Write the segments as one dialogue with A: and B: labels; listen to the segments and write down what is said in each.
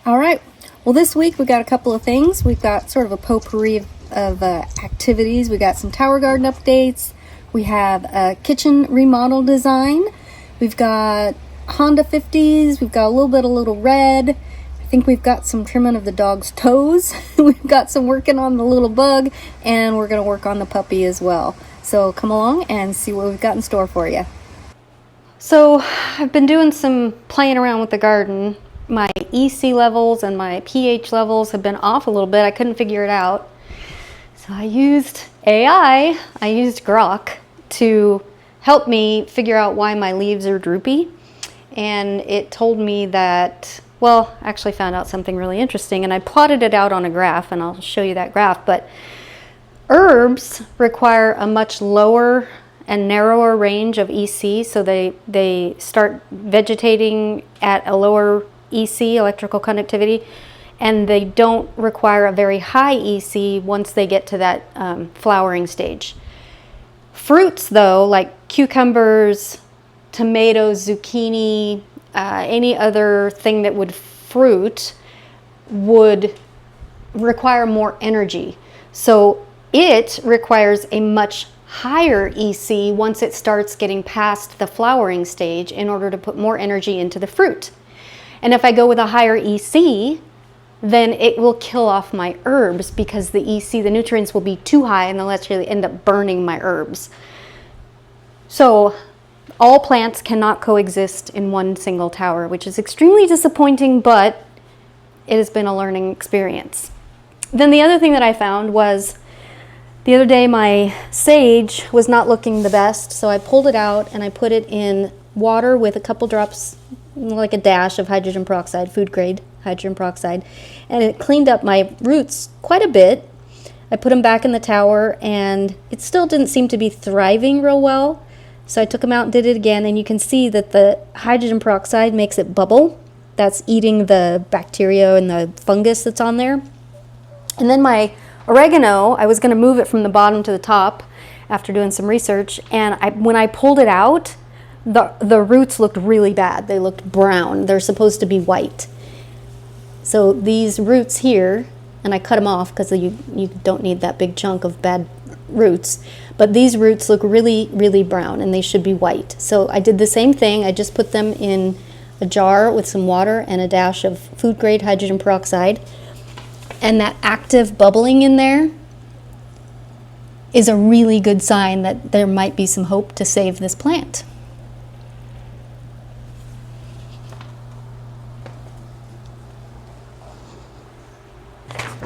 A: All right. Well, this week we got a couple of things. We've got sort of a potpourri of activities. We got some tower garden updates. We have a kitchen remodel design. We've got Honda 50s. We've got a little bit of Little Red. I think we've got some trimming of the dog's toes. We've got some working on the little bug, and we're going to work on the puppy as well. So come along and see what we've got in store for you. So I've been doing some playing around with the garden. My EC levels and my pH levels have been off a little bit. I couldn't figure it out. So I used AI, I used Grok to help me figure out why my leaves are droopy. And it told me that, well, I actually found out something really interesting, and I plotted it out on a graph, and I'll show you that graph. But herbs require a much lower and narrower range of EC, so they start vegetating at a lower EC, electrical conductivity, and they don't require a very high EC once they get to that flowering stage. Fruits, though, like cucumbers, tomatoes, zucchini, any other thing that would fruit, would require more energy. So it requires a much higher EC once it starts getting past the flowering stage in order to put more energy into the fruit. And if I go with a higher EC, then it will kill off my herbs because the EC, the nutrients will be too high, and they'll actually end up burning my herbs. So all plants cannot coexist in one single tower, which is extremely disappointing, but it has been a learning experience. Then the other thing that I found was the other day my sage was not looking the best, so I pulled it out and I put it in water with a couple drops, like a dash of hydrogen peroxide, food grade hydrogen peroxide, and it cleaned up my roots quite a bit. I put them back in the tower, and it still didn't seem to be thriving real well, so I took them out and did it again, and you can see that the hydrogen peroxide makes it bubble. That's eating the bacteria and the fungus that's on there. And then my oregano, I was going to move it from the bottom to the top after doing some research, and when I pulled it out, the roots looked really bad. They looked brown. They're supposed to be white. So these roots here, and I cut them off because you don't need that big chunk of bad roots, but these roots look really, really brown, and they should be white. So I did the same thing. I just put them in a jar with some water and a dash of food grade hydrogen peroxide, and that active bubbling in there is a really good sign that there might be some hope to save this plant.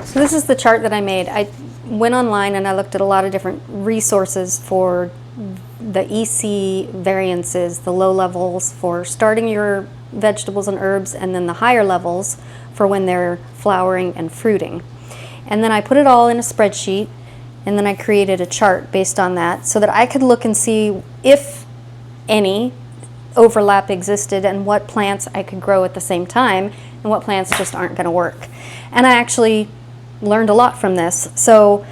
A: So this is the chart that I made. I went online and I looked at a lot of different resources for the EC variances, the low levels for starting your vegetables and herbs, and then the higher levels for when they're flowering and fruiting. And then I put it all in a spreadsheet, and then I created a chart based on that so that I could look and see if any overlap existed and what plants I could grow at the same time and what plants just aren't going to work. And I actually learned a lot from this. So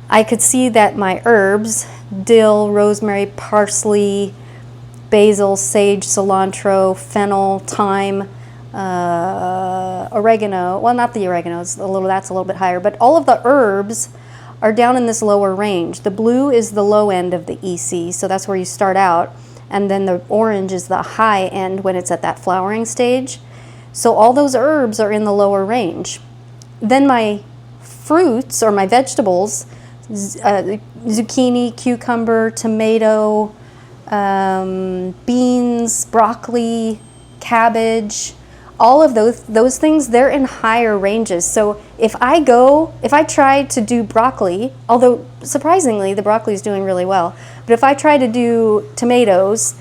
A: I could see that my herbs, dill, rosemary, parsley, basil, sage, cilantro, fennel, thyme, oregano, well, not the oregano, that's a little bit higher, but all of the herbs are down in this lower range. The blue is the low end of the EC, so that's where you start out, and then the orange is the high end when it's at that flowering stage. So all those herbs are in the lower range. Then my fruits, or my vegetables, zucchini, cucumber, tomato, beans, broccoli, cabbage, all of those things, they're in higher ranges. So if I try to do broccoli, although surprisingly the broccoli is doing really well, but if I try to do tomatoes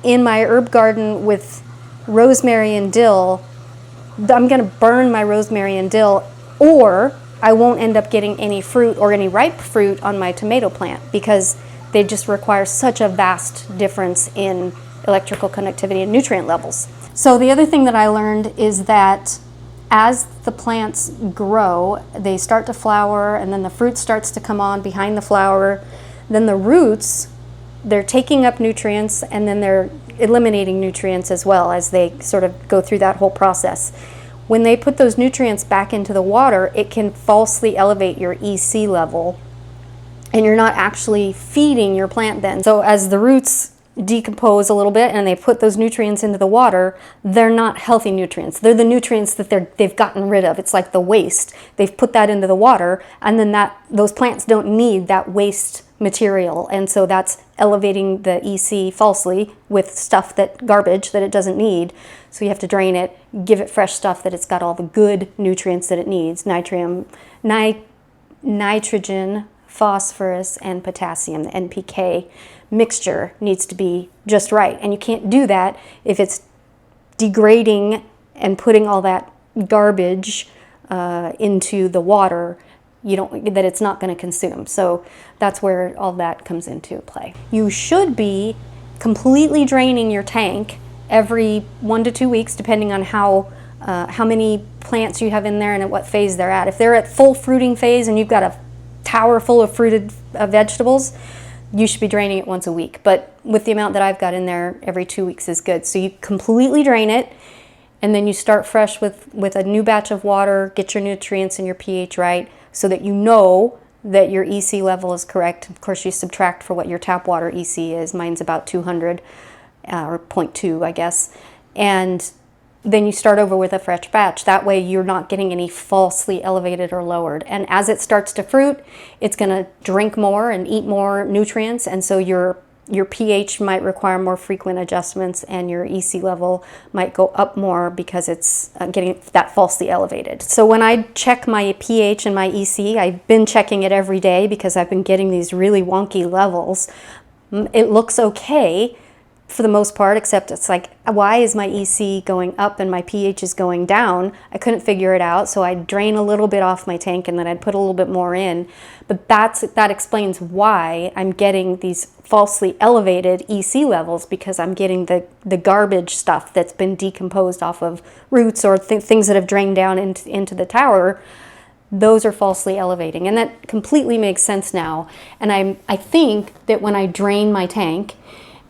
A: in my herb garden with rosemary and dill, I'm going to burn my rosemary and dill, or I won't end up getting any fruit or any ripe fruit on my tomato plant because they just require such a vast difference in electrical conductivity and nutrient levels. So the other thing that I learned is that as the plants grow, they start to flower, and then the fruit starts to come on behind the flower. Then the roots, they're taking up nutrients, and then they're eliminating nutrients as well as they sort of go through that whole process.
B: when they put those nutrients back into the water, it can falsely elevate your EC level, and you're not actually feeding your plant then. So as the roots decompose a little bit and they put those nutrients into the water, they're not healthy nutrients. They're the nutrients that they've gotten rid of. It's like the waste. They've put that into the water, and then those plants don't need that waste material, and so that's elevating the EC falsely with garbage that it doesn't need. So you have to drain it, give it fresh stuff that it's got all the good nutrients that it needs: nitrogen, phosphorus, and potassium. The NPK mixture needs to be just right, and you can't do that if it's degrading and putting all that garbage into the water that it's not going to consume. So that's where all that comes into play. You should be completely draining your tank every 1 to 2 weeks, depending on how many plants you have in there and at what phase they're at. If they're at full fruiting phase and you've got a tower full of fruited vegetables, you should be draining it once a week. But with the amount that I've got in there, every 2 weeks is good. So you completely drain it, and then you start fresh with a new batch of water, get your nutrients and your pH right, so that you know that your EC level is correct. Of course, you subtract for what your tap water EC is. Mine's about 200, or 0.2, I guess. And then you start over with a fresh batch. That way you're not getting any falsely elevated or lowered. And as it starts to fruit, it's going to drink more and eat more nutrients, and so your pH might require more frequent adjustments, and your EC level might go up more because it's getting that falsely elevated. So when I check my pH and my EC, I've been checking it every day because I've been getting these really wonky levels. It looks okay for the most part, except it's like, why is my EC going up and my pH is going down? I couldn't figure it out, so I'd drain a little bit off my tank and then I'd put a little bit more in. But that explains why I'm getting these falsely elevated EC levels, because I'm getting the garbage stuff that's been decomposed off of roots or things that have drained down into the tower. Those are falsely elevating, and that completely makes sense now. And I think that when I drain my tank,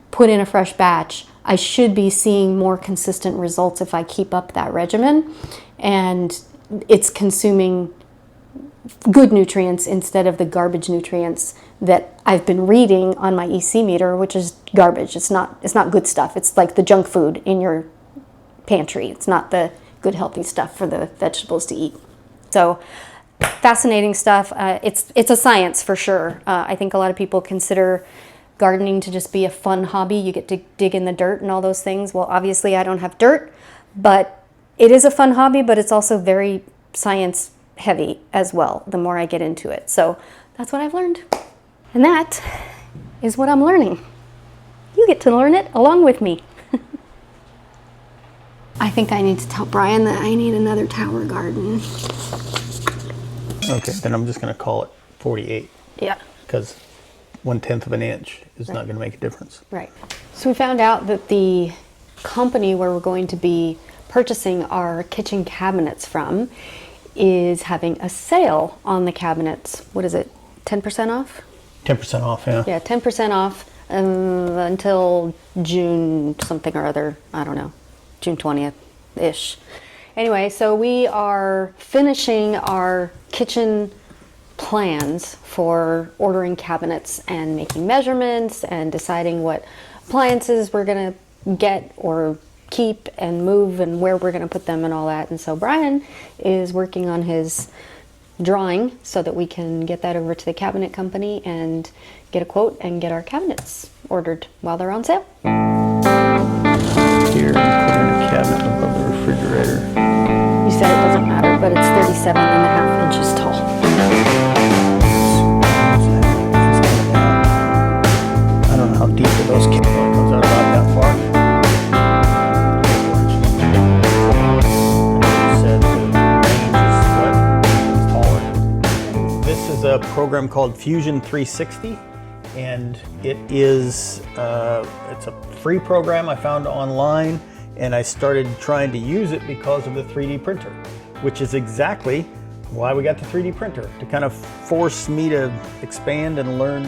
B: put in a fresh batch, I should be seeing more consistent results if I keep up that regimen, and it's consuming good nutrients instead of the garbage nutrients that I've been reading on my EC meter, which is garbage. It's not good stuff. It's like the junk food in your pantry. It's not the good healthy stuff for the vegetables to eat. So fascinating stuff. It's a science for sure. I think a lot of people consider gardening to just be a fun hobby. You get to dig in the dirt and all those things. Well, obviously I don't have dirt, but it is a fun hobby, but it's also very science heavy as well, the more I get into it. So that's what I've learned. And that is what I'm learning. You get to learn it along with me. I think I need to tell Brian that I need another tower garden.
C: Okay, then I'm just going to call it 48.
B: Yeah.
C: Because 1/10 of an inch is not going to make a difference.
B: Right. So we found out that the company where we're going to be purchasing our kitchen cabinets from is having a sale on the cabinets. What is it, 10% off?
C: 10% off, yeah.
B: Yeah, 10% off until June something or other. I don't know, June 20th-ish. Anyway, so we are finishing our kitchen plans for ordering cabinets and making measurements and deciding what appliances we're going to get or keep and move and where we're going to put them and all that. And so Brian is working on his drawing so that we can get that over to the cabinet company and get a quote and get our cabinets ordered while they're on sale.
C: Here, put in a cabinet above the refrigerator.
B: You said it doesn't matter, but it's 37.5 inches tall.
C: I don't know how deep are those cabinets. It comes out about that far. You said the range is what? It's taller. This is a program called Fusion 360, and it is it's a free program I found online, and I started trying to use it because of the 3D printer, which is exactly why we got the 3D printer, to kind of force me to expand and learn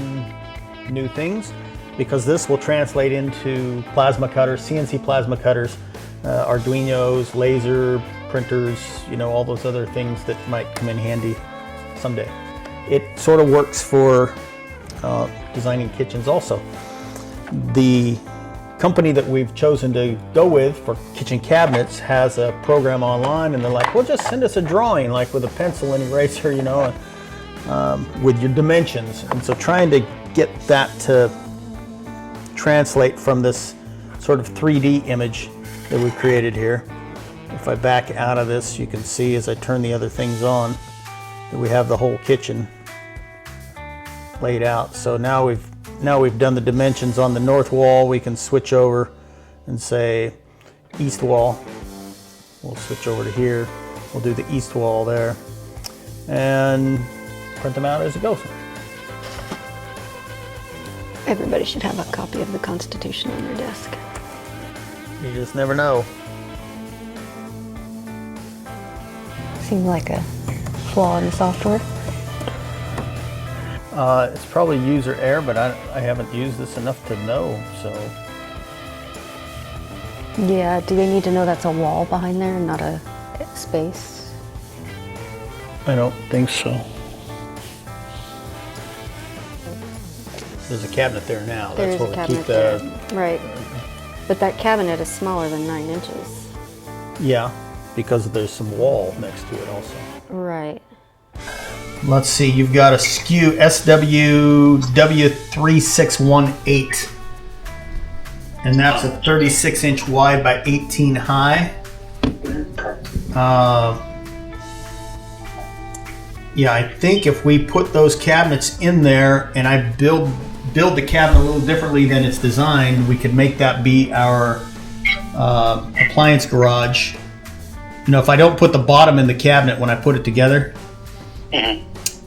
C: new things, because this will translate into plasma cutters, CNC plasma cutters, Arduinos, laser printers, you know, all those other things that might come in handy someday. It sort of works for designing kitchens also. The company that we've chosen to go with for kitchen cabinets has a program online, and they're like, well, just send us a drawing, like with a pencil and eraser, you know, with your dimensions. And so trying to get that to translate from this sort of 3D image that we've created here. If I back out of this, you can see as I turn the other things on that we have the whole kitchen laid out. So now we've done the dimensions on the north wall. We can switch over and say east wall. We'll switch over to here. We'll do the east wall there and print them out as it goes.
B: Everybody should have a copy of the Constitution on their desk.
C: You just never know.
B: Seemed like a flaw in the software.
C: It's probably user error, but I haven't used this enough to know, so.
B: Yeah, do they need to know that's a wall behind there and not a space?
C: I don't think so. There's a cabinet there now.
B: There
C: That's
B: is a
C: where we keep
B: cabinet there, right. But that cabinet is smaller than 9 inches.
C: Yeah, because there's some wall next to it also.
B: Right.
C: Let's see, you've got a SKU SWW3618. And that's a 36 inch wide by 18 high. Yeah, I think if we put those cabinets in there and I build the cabinet a little differently than it's designed, we could make that be our appliance garage. You know, if I don't put the bottom in the cabinet when I put it together.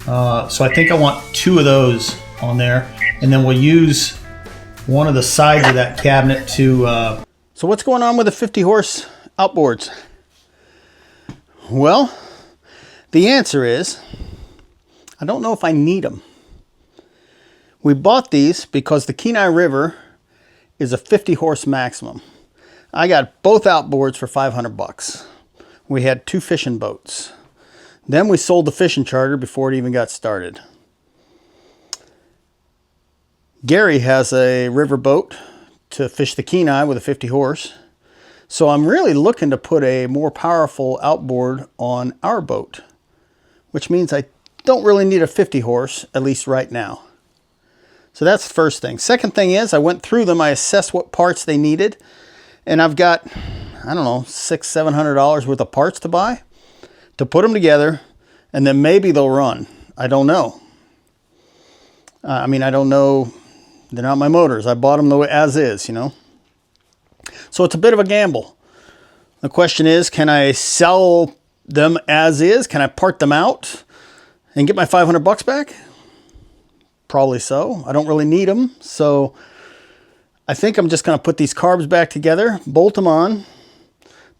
C: So I think I want 2 of those on there, and then we'll use one of the sides of that cabinet to... So what's going on with the 50 horse outboards? Well, the answer is, I don't know if I need them. We bought these because the Kenai River is a 50 horse maximum. I got both outboards for $500. We had 2 fishing boats. Then we sold the fishing charter before it even got started. Gary has a river boat to fish the Kenai with a 50 horse. So I'm really looking to put a more powerful outboard on our boat, which means I don't really need a 50 horse, at least right now. So that's the first thing. Second thing is I went through them, I assessed what parts they needed, and I've got, I don't know, $600–700 worth of parts to buy to put them together, and then maybe they'll run. I don't know. I mean, I don't know. They're not my motors. I bought them the way as is, you know. So it's a bit of a gamble. The question is, can I sell them as is? Can I part them out and get my $500 back? Probably so. I don't really need them. So I think I'm just going to put these carbs back together, bolt them on,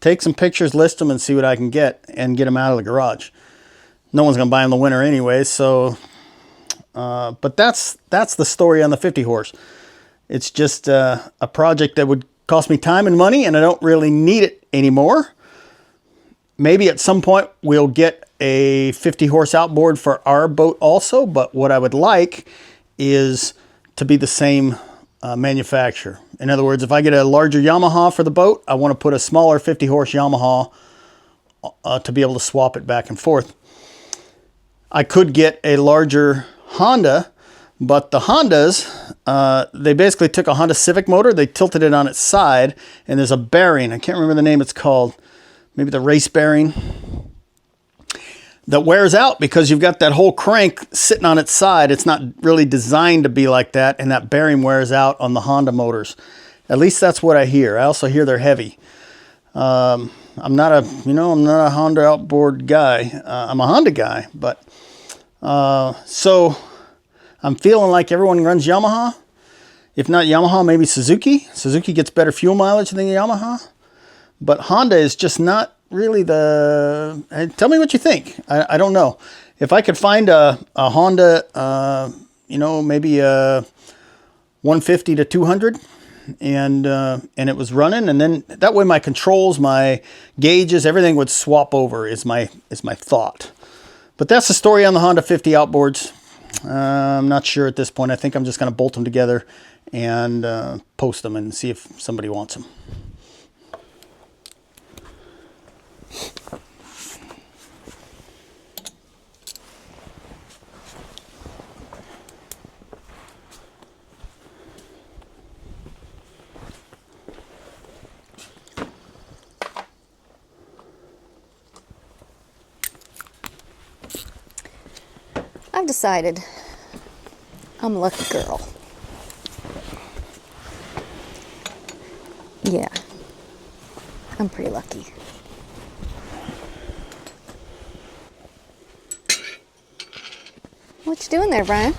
C: take some pictures, list them, and see what I can get and get them out of the garage. No one's going to buy them in the winter anyway, so... but that's the story on the 50 horse. It's just a project that would cost me time and money, and I don't really need it anymore. Maybe at some point we'll get a 50 horse outboard for our boat also, but what I would like is to be the same manufacturer. In other words, if I get a larger Yamaha for the boat, I want to put a smaller 50 horse Yamaha to be able to swap it back and forth. I could get a larger Honda, but the Hondas, they basically took a Honda Civic motor, they tilted it on its side, and there's a bearing, I can't remember the name it's called, maybe the race bearing, that wears out because you've got that whole crank sitting on its side. It's not really designed to be like that, and that bearing wears out on the Honda motors. At least that's what I hear. I also hear they're heavy. I'm not a Honda outboard guy. I'm a Honda guy, but so I'm feeling like everyone runs Yamaha. If not Yamaha, maybe Suzuki. Suzuki gets better fuel mileage than the Yamaha. But Honda is just not really the... Tell me what you think. I don't know. If I could find a Honda, maybe a 150 to 200, and it was running, and then that way my controls, my gauges, everything would swap over is my thought. But that's the story on the Honda 50 outboards. I'm not sure at this point. I think I'm just going to bolt them together and post them and see if somebody wants them.
A: I've decided I'm a lucky girl. Yeah, I'm pretty lucky. What you doing there, Brian?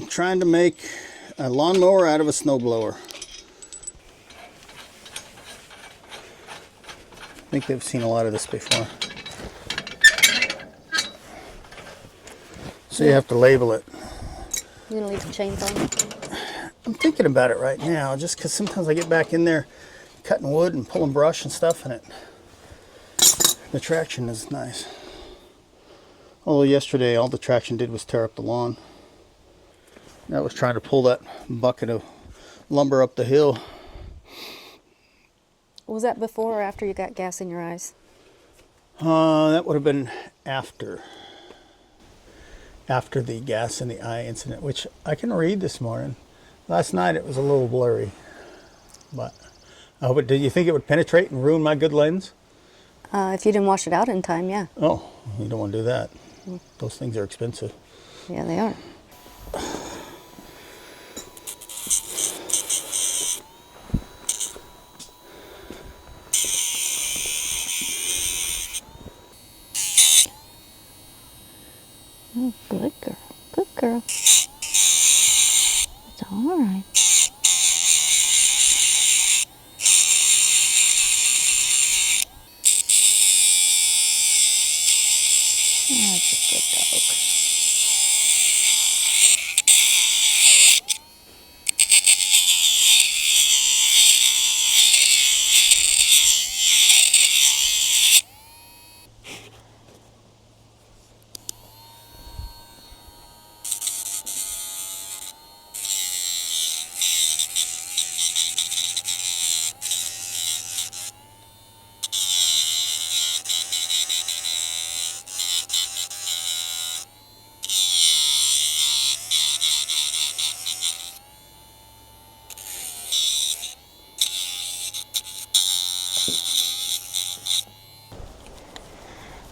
C: Trying to make a lawnmower out of a snowblower. I think they've seen a lot of this before. So you have to label it.
A: You gonna leave the chains on?
C: I'm thinking about it right now, just because sometimes I get back in there cutting wood and pulling brush and stuff, and the traction is nice. Although yesterday all the traction did was tear up the lawn. I was trying to pull that bucket of lumber up the hill.
A: Was that before or after you got gas in your eyes?
C: That would have been after the gas in the eye incident, which I can read this morning. Last night it was a little blurry, but I hope it did. You think it would penetrate and ruin my good lens?
A: If you didn't wash it out in time, yeah.
C: Oh, you don't want to do that. Those things are expensive.
A: Yeah, they are. Oh, good girl. Good girl. It's all right. That's a good dog.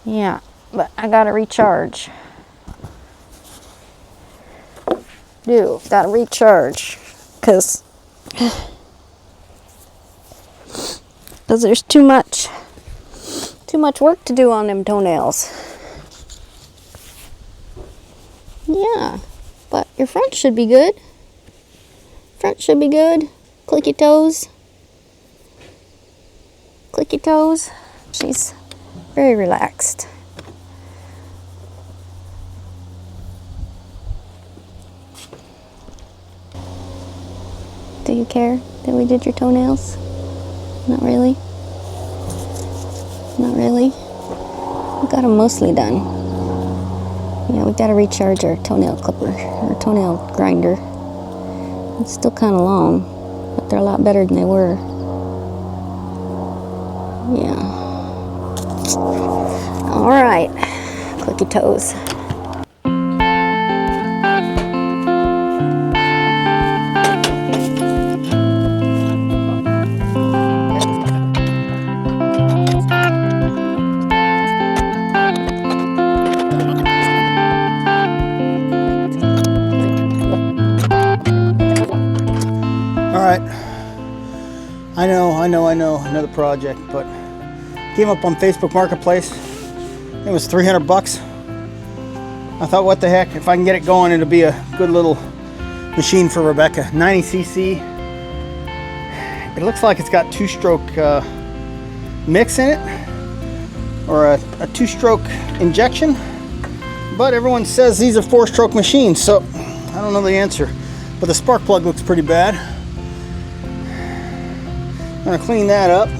A: Yeah, but I gotta recharge. Gotta recharge. Cause there's too much work to do on them toenails. Yeah, but your front should be good. Front should be good. Click your toes. Click your toes. She's very relaxed. Do you care that we did your toenails? Not really? Not really? We got them mostly done. Yeah, we gotta recharge our toenail clipper, our toenail grinder. It's still kind of long, but they're a lot better than they were. Yeah. All right, click your toes.
C: I know, another project, but came up on Facebook Marketplace. It was 300 bucks. I thought, what the heck, if I can get it going, it'll be a good little machine for Rebecca. 90cc. It looks like it's got two-stroke mix in it, or a two-stroke injection, but everyone says these are four-stroke machines, so I don't know the answer. But the spark plug looks pretty bad. I'm gonna clean that up,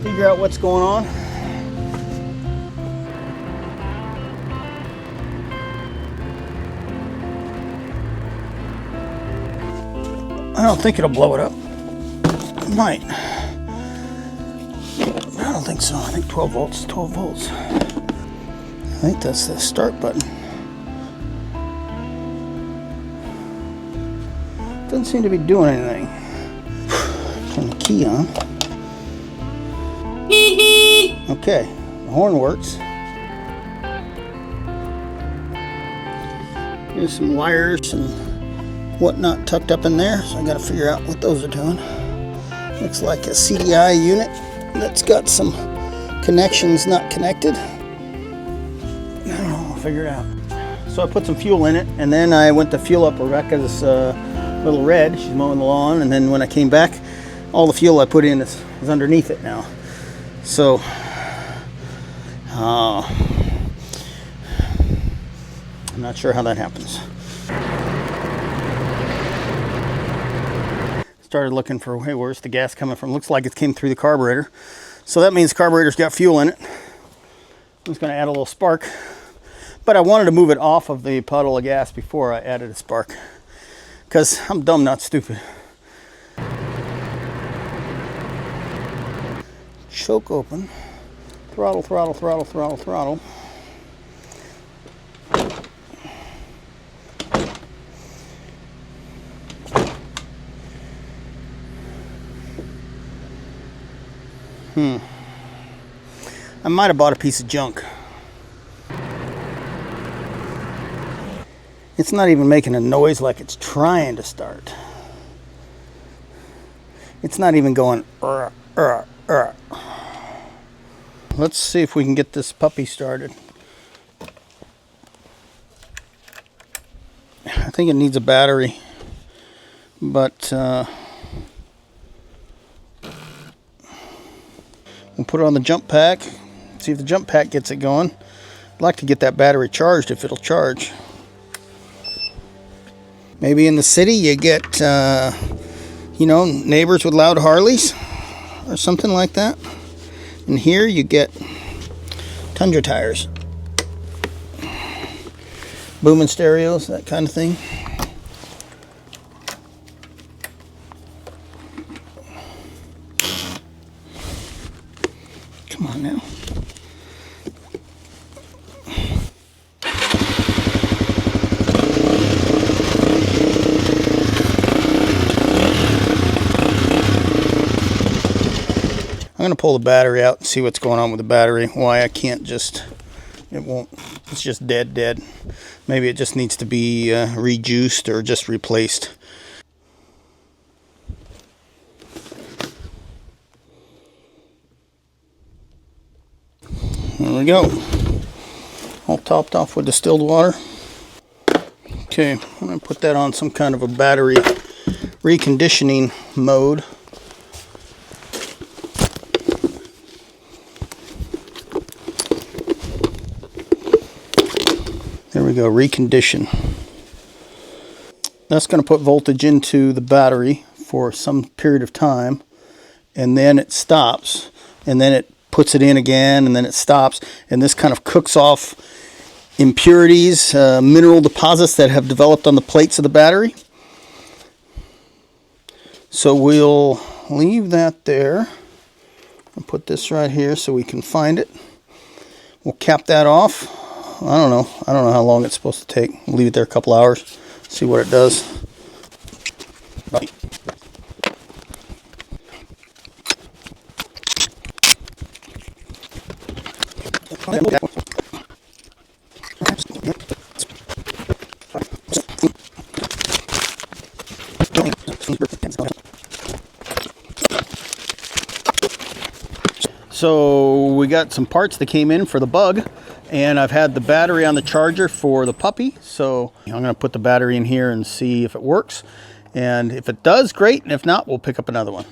C: figure out what's going on. I don't think it'll blow it up. It might. I don't think so. I think 12 volts, 12 volts. I think that's the start button. Doesn't seem to be doing anything. Turn the key on. Okay, the horn works. Here's some wires and whatnot tucked up in there, so I gotta figure out what those are doing. Looks like a CDI unit that's got some connections not connected. I don't know, I'll figure it out. So I put some fuel in it, and then I went to fuel up Rebecca's little red. She's mowing the lawn, and then when I came back, all the fuel I put in is underneath it now. So, I'm not sure how that happens. Started looking for, hey, where's the gas coming from? Looks like it came through the carburetor. So that means the carburetor's got fuel in it. I'm just going to add a little spark. But I wanted to move it off of the puddle of gas before I added a spark, because I'm dumb, not stupid. Choke open. Throttle, throttle, throttle, throttle, throttle. I might have bought a piece of junk. It's not even making a noise like it's trying to start. It's not even going Let's see if we can get this puppy started. I think it needs a battery, but we'll put it on the jump pack, see if the jump pack gets it going. I'd like to get that battery charged if it'll charge. Maybe in the city you get, neighbors with loud Harleys or something like that. And here you get Tundra tires, booming stereos, that kind of thing. Come on now. I'm going to pull the battery out and see what's going on with the battery. Why I can't just, it's just dead. Maybe it just needs to be rejuiced or just replaced. There we go. All topped off with distilled water. Okay, I'm going to put that on some kind of a battery reconditioning mode. There we go, recondition. That's going to put voltage into the battery for some period of time, and then it stops, and then it puts it in again, and then it stops, and this kind of cooks off impurities, mineral deposits that have developed on the plates of the battery. So we'll leave that there and put this right here so we can find it. We'll cap that off. I don't know how long it's supposed to take. We'll leave it there a couple hours, see what it does. Bye. So we got some parts that came in for the Bug, and I've had the battery on the charger for the puppy. So I'm going to put the battery in here and see if it works. And if it does, great. And if not, we'll pick up another one.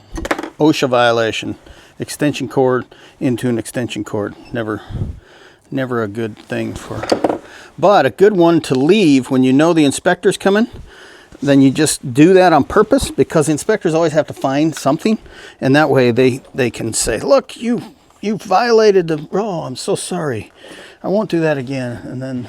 C: OSHA violation. Extension cord into an extension cord. Never a good thing for, but a good one to leave when you know the inspector's coming. then you just do that on purpose, because inspectors always have to find something, and that way they can say, look, you violated the, oh, I'm so sorry, I won't do that again. And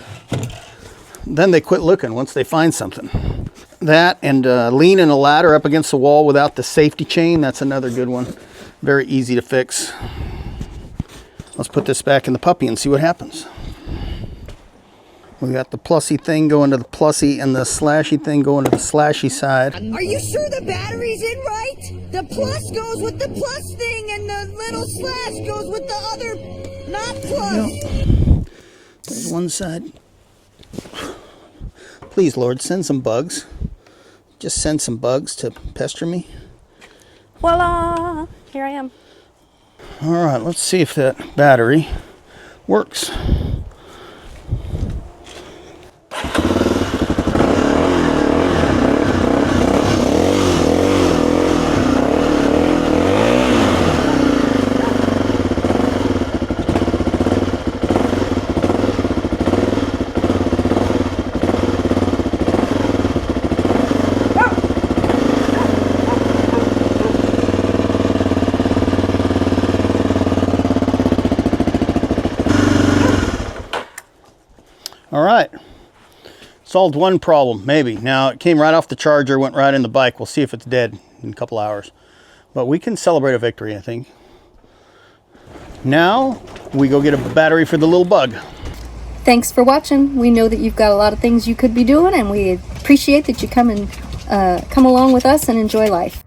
C: then they quit looking once they find something. That and leaning a ladder up against the wall without the safety chain, that's another good one. Very easy to fix. Let's put this back in the puppy and see what happens. We got the plussy thing going to the plussy and the slashy thing going to the slashy side.
D: Are you sure the battery's in right? The plus goes with the plus thing and the little slash goes with the other not plus.
C: There's one side. Please, Lord, send some bugs. Just send some bugs to pester me.
B: Voila! Here I am.
C: All right, let's see if that battery works. All right, solved one problem, maybe. Now, it came right off the charger, went right in the bike. We'll see if it's dead in a couple hours. But we can celebrate a victory, I think. Now, we go get a battery for the little bug.
A: Thanks for watching. We know that you've got a lot of things you could be doing, and we appreciate that you come along with us and enjoy life.